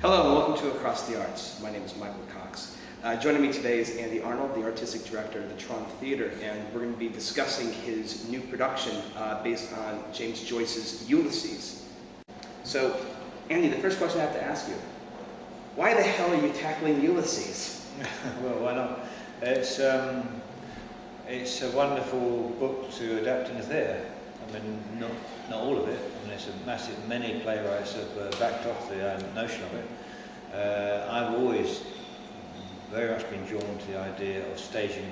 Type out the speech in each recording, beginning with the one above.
Hello and welcome to Across the Arts. My name is Michael Cox. Joining me today is Andy Arnold, the artistic director of the Toronto Theatre, and we're going to be discussing his new production based on James Joyce's Ulysses. So, Andy, the first question I have to ask you, why the hell are you tackling Ulysses? Well, why not? It's a wonderful book to adapt in the theatre. I mean, not all of it. I mean, it's a massive. Many playwrights have backed off the notion of it. I've always very much been drawn to the idea of staging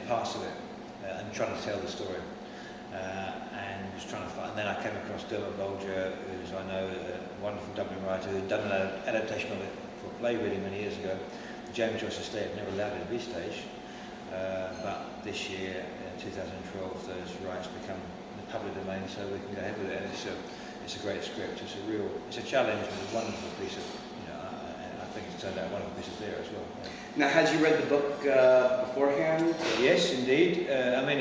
parts of it and trying to tell the story. And was trying to find. And then I came across Dermot Bolger, who's I know a wonderful Dublin writer who'd done an adaptation of it for a play reading many years ago. James Joyce estate never allowed it to be staged, but this year, in 2012, those rights become the public domain, so we can go ahead with it. And it's a great script. It's a challenge, but a wonderful piece of, I think it's turned out a wonderful piece of theatre as well. Yeah. Now, had you read the book beforehand? Yes, indeed. I mean,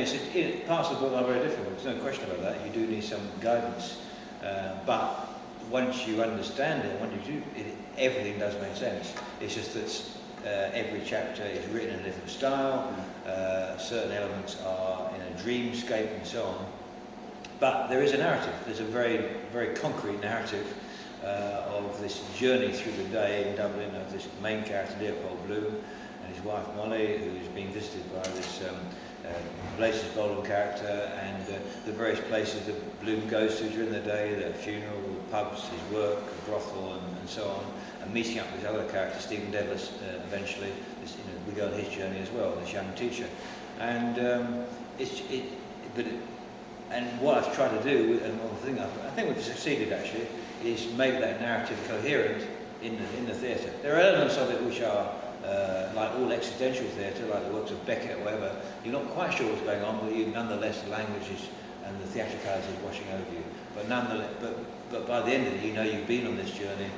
parts of the book are very difficult. There's no question about that. You do need some guidance, but once you understand it, everything does make sense. It's just that every chapter is written in a different style. Certain elements are in a dreamscape and so on. But there is a narrative. There's a very, very concrete narrative of this journey through the day in Dublin of this main character, Leopold Bloom, and his wife Molly, who's being visited by this Ulysses Bolton character, and the various places that Bloom goes to during the day, the funeral, the pubs, his work, the brothel, and so on, and meeting up with his other character, Stephen Dedalus, eventually. We go on his journey as well, this young teacher. And and what I've tried to do, and one thing I think we've succeeded actually, is make that narrative coherent in the theatre. There are elements of it which are like all existential theatre, like the works of Beckett or whatever. You're not quite sure what's going on, but nonetheless the language and the theatricality is washing over you. But nonetheless, but by the end of it, you've been on this journey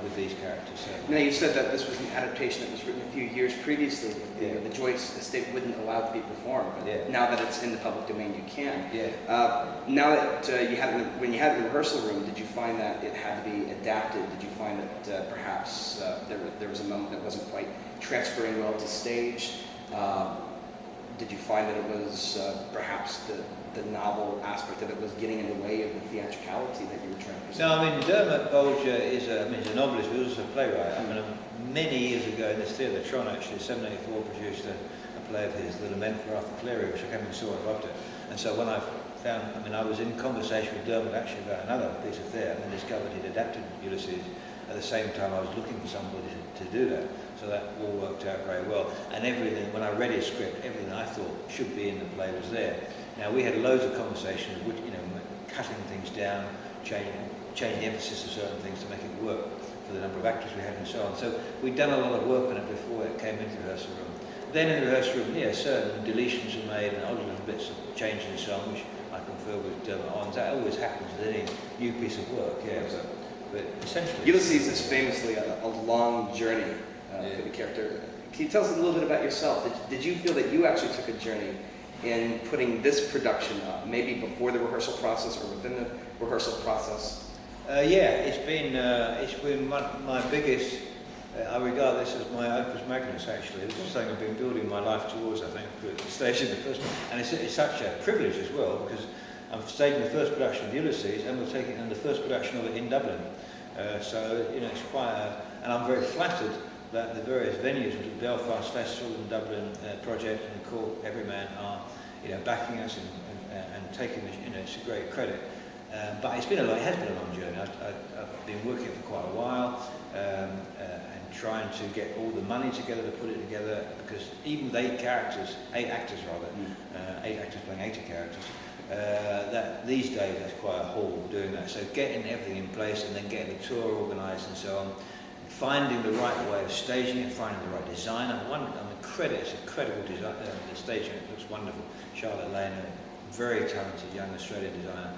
with these characters. So. Now, you said that this was an adaptation that was written a few years previously. The Joyce estate wouldn't allow it to be performed, but now that it's in the public domain, you can. Now that when you had it in the rehearsal room, did you find that it had to be adapted? Did you find that perhaps there was a moment that wasn't quite transferring well to stage? Did you find that it was perhaps the novel aspect of it was getting in the way of the theatricality that you were trying to present? No, I mean, Dermot Bolger is a novelist, but also a playwright. I mean, many years ago in this theatre, Toronto actually, 784 produced a play of his, The Lament for Arthur Cleary, which I came and saw and loved it. And so when I was in conversation with Dermot actually about another piece of theatre, and discovered he'd adapted Ulysses. At the same time, I was looking for somebody to do that. So that all worked out very well. And everything, when I read his script, everything I thought should be in the play was there. Now, we had loads of conversations, cutting things down, changing the emphasis of certain things to make it work for the number of actors we had and so on. So we'd done a lot of work on it before it came into the rehearsal room. Then in the rehearsal room, certain deletions were made and other little bits of change and so on, which I confer with Dermot on. That always happens with any new piece of work, But essentially, Ulysses is famously a long journey for the character. Can you tell us a little bit about yourself? Did you feel that you actually took a journey in putting this production up, maybe before the rehearsal process or within the rehearsal process? It's been my biggest. I regard this as my opus magnus. Actually, it's something I've been building my life towards. I think at the stage in the first one, and it's such a privilege as well because I'm staging the first production of Ulysses, and we're taking the first production of it in Dublin. So it's quite, and I'm very flattered that the various venues, the Belfast Festival and Dublin Project and Cork Everyman are, backing us and taking it's a great credit. But it has been a long journey. I've been working for quite a while and trying to get all the money together to put it together because even with 8 actors playing 80 characters. That these days that's quite a haul doing that. So getting everything in place and then getting the tour organised and so on, finding the right way of staging it, finding the right designer. It's a credible design. The staging it looks wonderful. Charlotte Lane, a very talented young Australian designer,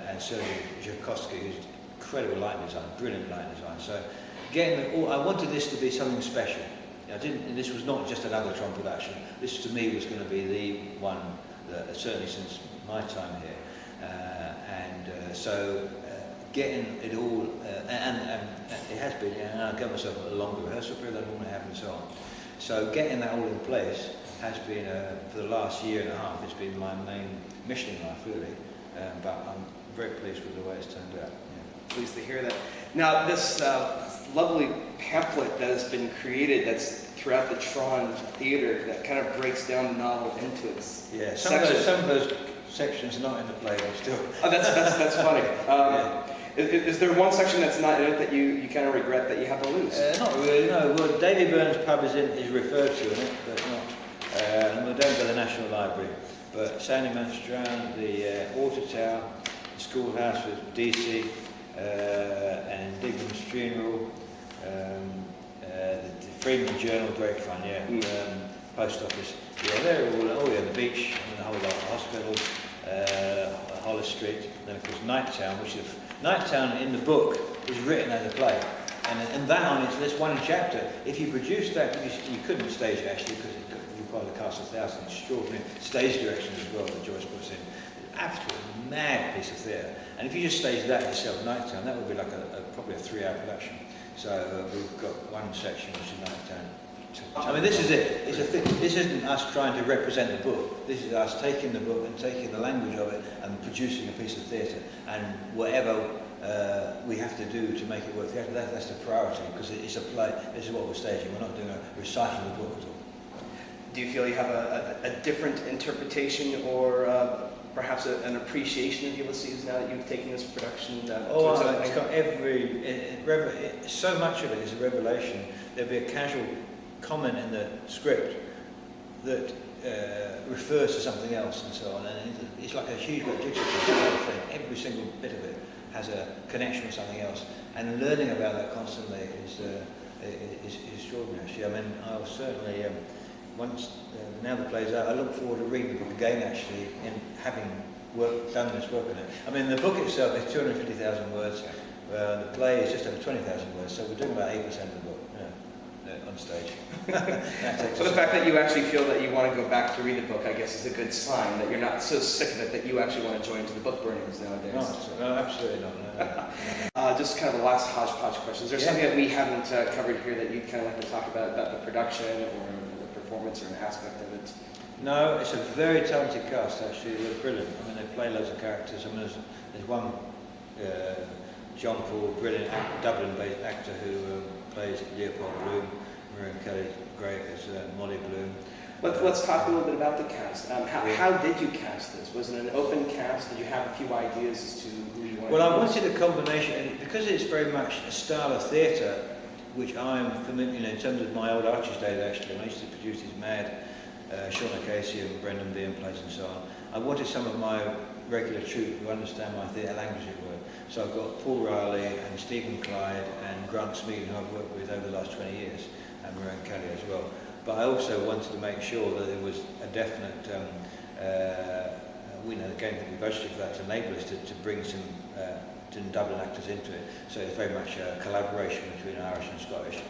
and Sergei Zhukovsky, who's incredible light design, brilliant light design. So I wanted this to be something special. This was not just another Tron production. This to me was going to be the one that certainly since my time here, getting it all, and it has been, and I give myself a longer rehearsal period than I normally have and so on. So getting that all in place has been, for the last year and a half, it's been my main mission in life, really. But I'm very pleased with the way it's turned out. Yeah. Pleased to hear that. Now, this lovely pamphlet that has been created, that's throughout the Tron Theatre, that kind of breaks down the novel into its sections. Some of those sections are not in the play, but still. Oh, that's funny. Is there one section that's not in it that you kind of regret that you have to lose? Not really, no. Well, Davy Byrne's pub is referred to in it, but not. And we're down by the National Library. But Sandymount Strand, the Water Tower, the Schoolhouse with DC, and Digham's Funeral, the Freeman Journal, great fun, yeah. Post Office, yeah, they're all the beach, and the whole lot of hospitals, Hollis Street, then of course Nighttown, which is Nighttown in the book is written as a play, and that on this one chapter. If you produced that, you couldn't stage it actually because it required a cast of thousands. Extraordinary stage directions as well that Joyce puts in. Absolutely mad piece of theatre. And if you just stage that yourself, Nighttown, that would be like probably a 3-hour production. So we've got one section which is Nighttown. I mean, this is it. It's a thing. This isn't us trying to represent the book. This is us taking the book and taking the language of it and producing a piece of theatre. And whatever we have to do to make it work theatre, that's the priority, because it's a play. This is what we're staging. We're not doing a recital of the book at all. Do you feel you have a different interpretation or perhaps an appreciation of Ulysses now that you've taken this production? It's got so much of it is a revelation. There'll be a casual comment in the script that refers to something else and so on, and it's like a huge jigsaw thing. Every single bit of it has a connection with something else, and learning about that constantly is extraordinary. Actually, I mean, I'll certainly once now the play's out, I look forward to reading the book again. Actually, in having done this work on it. I mean, the book itself is 250,000 words. The play is just over 20,000 words, so we're doing about 8% of the book. On stage. So the fact that you actually feel that you want to go back to read the book, I guess, is a good sign that you're not so sick of it that you actually want to join into the book burnings nowadays. No, absolutely not. Just kind of the last hodgepodge question. Is there something that we haven't covered here that you'd kind of like to talk about the production or the performance or an aspect of it? No, it's a very talented cast, actually. They're brilliant. I mean, they play loads of characters. I mean, there's one, John Paul, brilliant Dublin-based actor who plays Leopold Bloom. Marion Kelly, great as Molly Bloom. Let's talk a little bit about the cast. How did you cast this? Was it an open cast? Did you have a few ideas as to who you wanted? Well, I wanted a combination, because it's very much a style of theatre which I'm familiar, in terms of my old Archie's days actually. I used to produce these mad Sean O'Casey and Brendan Behan plays and so on. I wanted some of my regular troupe who understand my theatre language, as it were. So I've got Paul Riley and Stephen Clyde and Grant Smeaton, who I've worked with over the last 20 years, and Marion Kelly as well. But I also wanted to make sure that there was a definite, again, that we budgeted for that to enable us to bring some Dublin actors into it. So it's very much a collaboration between Irish and Scottish,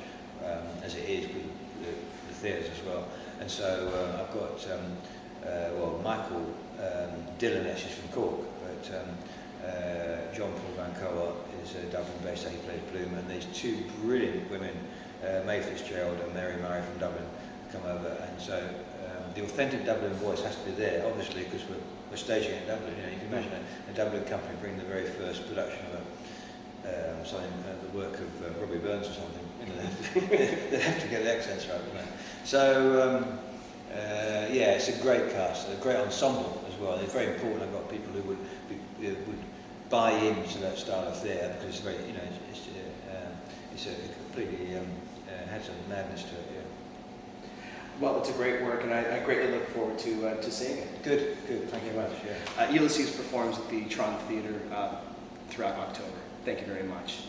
as it is with the theatres as well. And so I've got, Michael Dillon actually is from Cork, but John Paul Van Coa is Dublin-based, so he plays Bloom, and these two brilliant women, Mae Fitzgerald and Mary Murray from Dublin, come over, and so the authentic Dublin voice has to be there, obviously, because we're staging in Dublin. You can imagine a Dublin company bring the very first production of the work of Robbie Burns or something. They have to get the accents right, don't they? So it's a great cast, a great ensemble as well. It's very important. I've got people who would buy into that style of theatre, because it's very, it's a completely has a madness to it. Yeah. Well, it's a great work, and I greatly look forward to seeing it. Good. Thank you very much. Yeah. Ulysses performs at the Tron Theatre throughout October. Thank you very much.